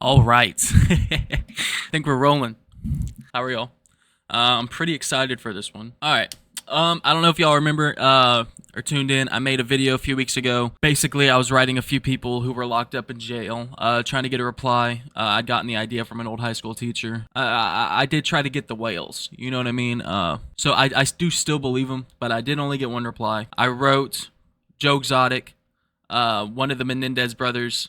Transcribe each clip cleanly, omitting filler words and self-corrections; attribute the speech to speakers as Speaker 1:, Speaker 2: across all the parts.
Speaker 1: All right. I think we're rolling. How are y'all? I'm pretty excited for this one. All right. I don't know if y'all remember or tuned in. I made a video a few weeks ago. Basically, I was writing a few people who were locked up in jail, trying to get a reply. I'd gotten the idea from an old high school teacher. I did try to get the whales. You know what I mean? So I do still believe them, but I did only get one reply. I wrote Joe Exotic, one of the Menendez brothers,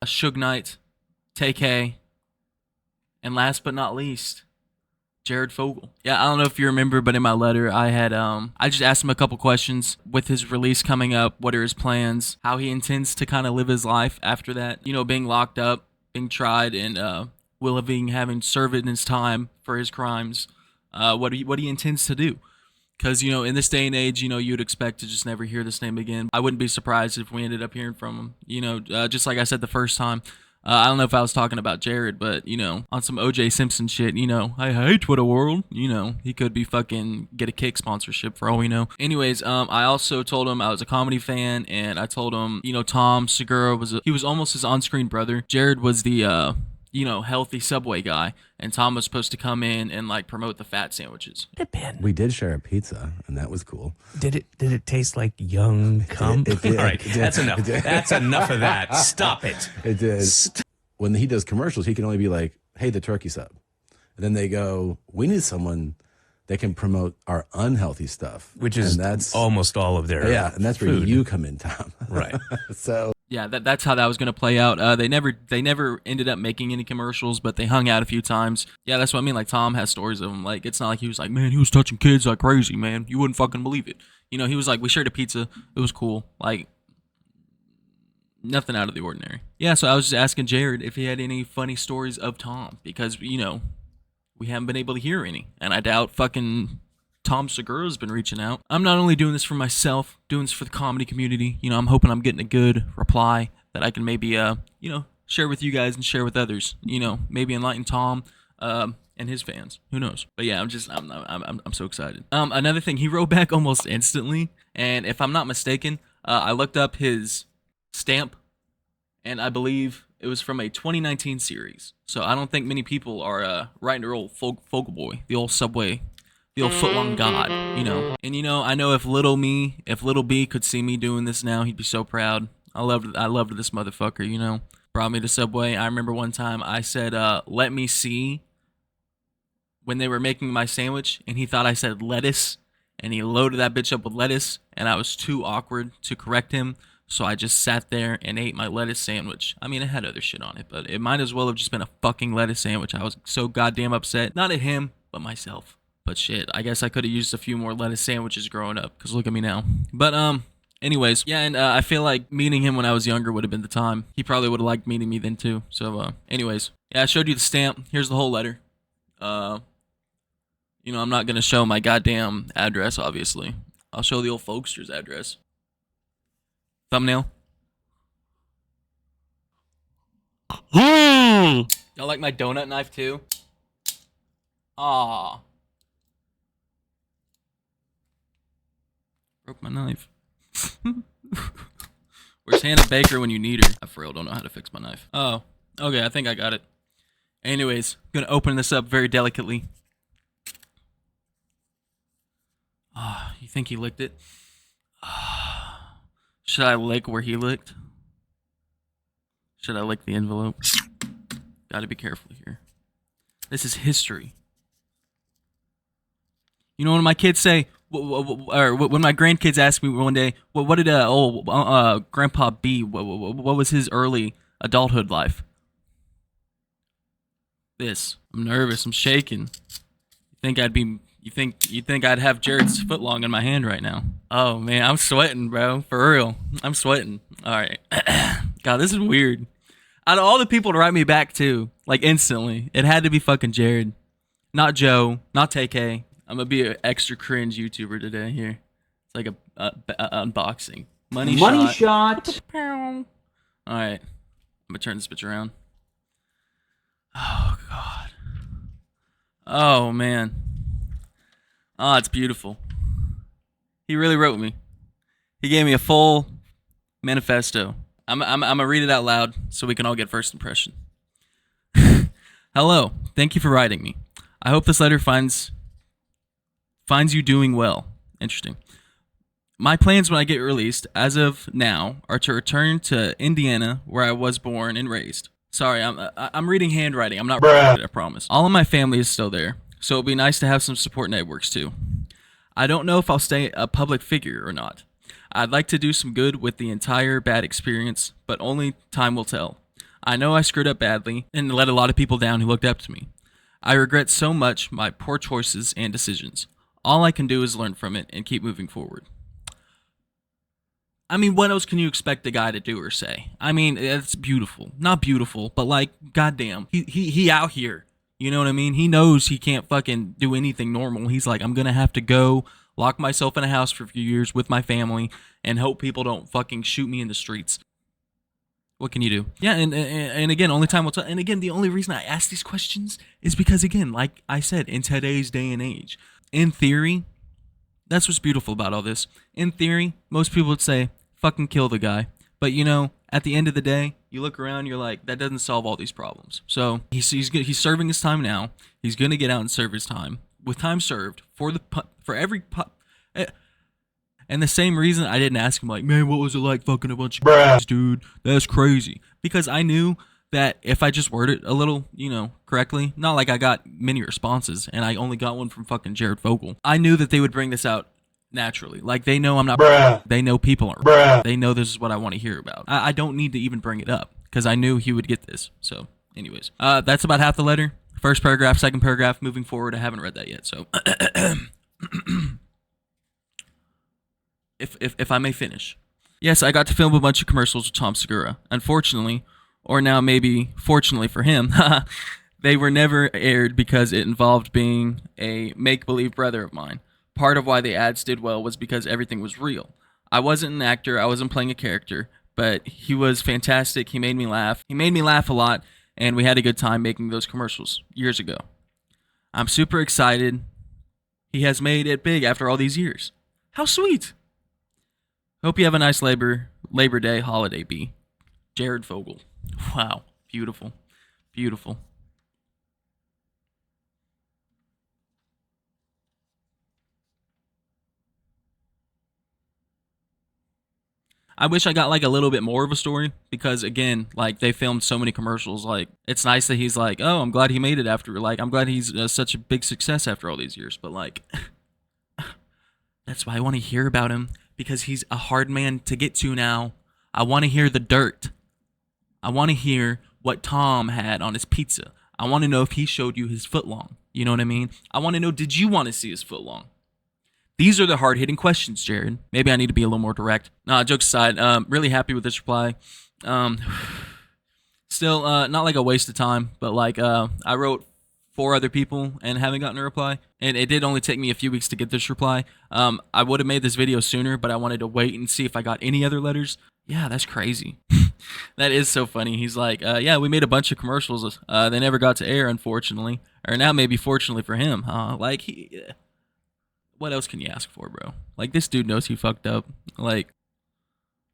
Speaker 1: a Suge Knight, TK, and last but not least, Jared Fogle. Yeah, I don't know if you remember, but in my letter, I just asked him a couple questions with his release coming up. What are his plans? How he intends to kind of live his life after that? You know, being locked up, being tried, and having served in his time for his crimes. What he intends to do? Because, you know, in this day and age, you know, you'd expect to just never hear this name again. I wouldn't be surprised if we ended up hearing from him. You know, just like I said the first time. I don't know if I was talking about Jared, but, you know, on some OJ Simpson shit, you know, hey, Twitter world, you know, he could be fucking get a Kick sponsorship for all we know. Anyways, I also told him I was a comedy fan, and I told him, you know, Tom Segura he was almost his on-screen brother. Jared was the, you know, healthy Subway guy, and Tom was supposed to come in and like promote the fat sandwiches.
Speaker 2: We did share a pizza, and that was cool.
Speaker 3: Did it taste like young cum?
Speaker 2: It did.
Speaker 3: All right,
Speaker 2: It did.
Speaker 3: that's enough.
Speaker 2: It did.
Speaker 3: That's enough of that. Stop it.
Speaker 2: It did. When he does commercials, he can only be like, "Hey, the turkey sub," and then they go, "We need someone that can promote our unhealthy stuff,"
Speaker 3: Which is
Speaker 2: and that's
Speaker 3: almost all of their
Speaker 2: and that's where
Speaker 3: food.
Speaker 2: you come in, Tom.
Speaker 3: Right.
Speaker 2: So
Speaker 1: Yeah, that's how that was gonna play out. They never ended up making any commercials, but they hung out a few times. Yeah, that's what I mean. Like Tom has stories of him. Like it's not like he was like, man, he was touching kids like crazy, man. You wouldn't fucking believe it. You know, he was like, we shared a pizza. It was cool. Like nothing out of the ordinary. Yeah, so I was just asking Jared if he had any funny stories of Tom because you know we haven't been able to hear any, and I doubt fucking Tom Segura's been reaching out. I'm not only doing this for myself, doing this for the comedy community. You know, I'm hoping I'm getting a good reply that I can maybe, you know, share with you guys and share with others. You know, maybe enlighten Tom, and his fans. Who knows? But yeah, I'm so excited. Another thing, he wrote back almost instantly, and if I'm not mistaken, I looked up his stamp, and I believe it was from a 2019 series. So I don't think many people are writing their old Fogle boy, the old Subway, the old footlong god, you know. And you know, I know if little B could see me doing this now, he'd be so proud. I loved this motherfucker, you know. Brought me to Subway. I remember one time I said, let me see, when they were making my sandwich, and he thought I said lettuce, and he loaded that bitch up with lettuce, and I was too awkward to correct him. So I just sat there and ate my lettuce sandwich. I mean, it had other shit on it, but it might as well have just been a fucking lettuce sandwich. I was so goddamn upset. Not at him, but myself. But shit, I guess I could have used a few more lettuce sandwiches growing up, because look at me now. But, anyways, yeah, and I feel like meeting him when I was younger would have been the time. He probably would have liked meeting me then, too. So, anyways, yeah, I showed you the stamp. Here's the whole letter. You know, I'm not going to show my goddamn address, obviously. I'll show the old folkster's address. Thumbnail. Y'all like my donut knife too? Aw. Broke my knife. Where's Hannah Baker when you need her? I for real don't know how to fix my knife. Oh, okay, I think I got it. Anyways, gonna open this up very delicately. Ah, you think he licked it? Should I lick where he licked? Should I lick the envelope? Gotta be careful here. This is history. You know when my kids say, or when my grandkids ask me one day, what did Grandpa B? What was his early adulthood life? This. I'm nervous. I'm shaking. You think I'd have Jared's footlong in my hand right now? Oh man, I'm sweating, bro. For real, I'm sweating. All right. God, this is weird. Out of all the people to write me back to, like instantly, it had to be fucking Jared, not Joe, not TK. I'm gonna be an extra cringe YouTuber today. Here, it's like a unboxing. Money shot. All right, I'm gonna turn this bitch around. Oh God. Oh man. Oh, it's beautiful. He really wrote me. He gave me a full manifesto. I'm gonna read it out loud so we can all get first impression. Hello. Thank you for writing me. I hope this letter finds you doing well. Interesting. My plans when I get released, as of now, are to return to Indiana, where I was born and raised. Sorry, I'm reading handwriting. I'm not I promise. All of my family is still there, so it'll be nice to have some support networks too. I don't know if I'll stay a public figure or not. I'd like to do some good with the entire bad experience, but only time will tell. I know I screwed up badly and let a lot of people down who looked up to me. I regret so much my poor choices and decisions. All I can do is learn from it and keep moving forward. I mean, what else can you expect a guy to do or say? I mean, it's beautiful. Not beautiful, but like, goddamn. He out here. You know what I mean? He knows he can't fucking do anything normal. He's like, I'm gonna have to go lock myself in a house for a few years with my family and hope people don't fucking shoot me in the streets. What can you do? Yeah, and again, only time will tell. And again, the only reason I ask these questions is because, again, like I said, in today's day and age, in theory, that's what's beautiful about all this. In theory, most people would say, fucking kill the guy. But, you know, at the end of the day, you look around, you're like, that doesn't solve all these problems. So he's serving his time now. He's going to get out and serve his time. With time served, for every... And the same reason I didn't ask him, like, man, what was it like fucking a bunch of guys, dude? That's crazy. Because I knew that if I just worded it a little, you know, correctly, not like I got many responses, and I only got one from fucking Jared Fogle. I knew that they would bring this out naturally. Like, they know I'm not... They know people aren't... They know this is what I want to hear about. I don't need to even bring it up, because I knew he would get this. So, anyways. That's about half the letter. First paragraph, second paragraph, moving forward. I haven't read that yet, so... If I may finish. Yes, I got to film a bunch of commercials with Tom Segura. Unfortunately, or now maybe fortunately for him, they were never aired because it involved being a make-believe brother of mine. Part of why the ads did well was because everything was real. I wasn't an actor, I wasn't playing a character, but he was fantastic. He made me laugh. He made me laugh a lot, and we had a good time making those commercials years ago. I'm super excited. He has made it big after all these years. How sweet! Hope you have a nice Labor Day holiday, B. Jared Fogle. Wow. Beautiful. Beautiful. I wish I got like a little bit more of a story because, again, like they filmed so many commercials. Like, it's nice that he's like, oh, I'm glad he made it after. Like, I'm glad he's such a big success after all these years. But like, that's why I want to hear about him. Because he's a hard man to get to now. I want to hear the dirt. I want to hear what Tom had on his pizza. I want to know if he showed you his footlong. You know what I mean? I want to know, did you want to see his footlong? These are the hard-hitting questions, Jared. Maybe I need to be a little more direct. Nah, jokes aside, really happy with this reply. Still, not like a waste of time, but like I wrote 4 other people and haven't gotten a reply. And it did only take me a few weeks to get this reply. I would have made this video sooner, but I wanted to wait and see if I got any other letters. Yeah, that's crazy. That is so funny. He's like, yeah, we made a bunch of commercials. They never got to air, unfortunately. Or now maybe fortunately for him. Like, what else can you ask for, bro? Like, this dude knows he fucked up. Like,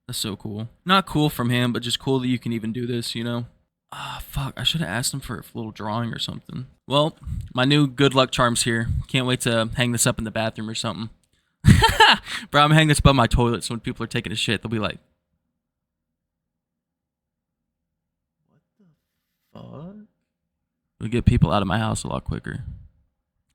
Speaker 1: that's so cool. Not cool from him, but just cool that you can even do this, you know? Ah, fuck. I should have asked him for a little drawing or something. Well, my new good luck charm's here. Can't wait to hang this up in the bathroom or something. Bro, I'm hanging this above my toilet so when people are taking a shit, they'll be like, what the fuck? It'll get people out of my house a lot quicker.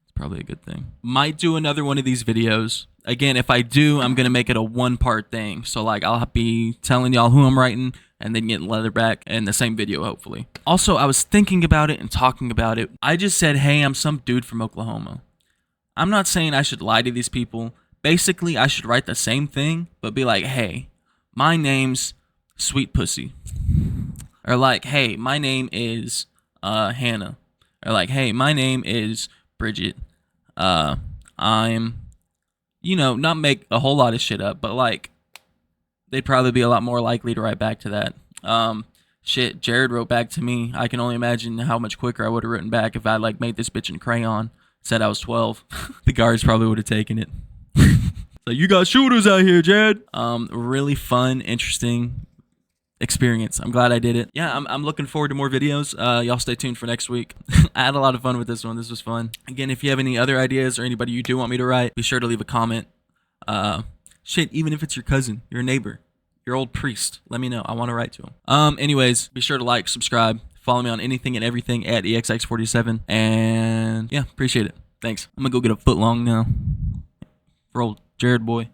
Speaker 1: It's probably a good thing. Might do another one of these videos. Again, if I do, I'm going to make it a 1-part thing. So, like, I'll be telling y'all who I'm writing and then getting leather back in the same video, hopefully. Also, I was thinking about it and talking about it. I just said, hey, I'm some dude from Oklahoma. I'm not saying I should lie to these people. Basically, I should write the same thing, but be like, hey, my name's Sweet Pussy. Or like, hey, my name is Hannah. Or like, hey, my name is Bridget. I'm, you know, not make a whole lot of shit up, but like, they'd probably be a lot more likely to write back to that. Shit, Jared wrote back to me. I can only imagine how much quicker I would have written back if I like made this bitch in crayon. Said I was 12. The guards probably would have taken it. So you got shooters out here, Jared. Really fun, interesting. experience. I'm glad I did it. Yeah, I'm looking forward to more videos. Y'all stay tuned for next week. I had a lot of fun with this one. This was fun. Again, if you have any other ideas or anybody you do want me to write, be sure to leave a comment. Shit, even if it's your cousin, your neighbor, your old priest, let me know. I want to write to him. Anyways, be sure to like, subscribe, follow me on anything and everything at EXX47. And yeah, appreciate it. Thanks. I'm gonna go get a foot long now. For old Jared boy.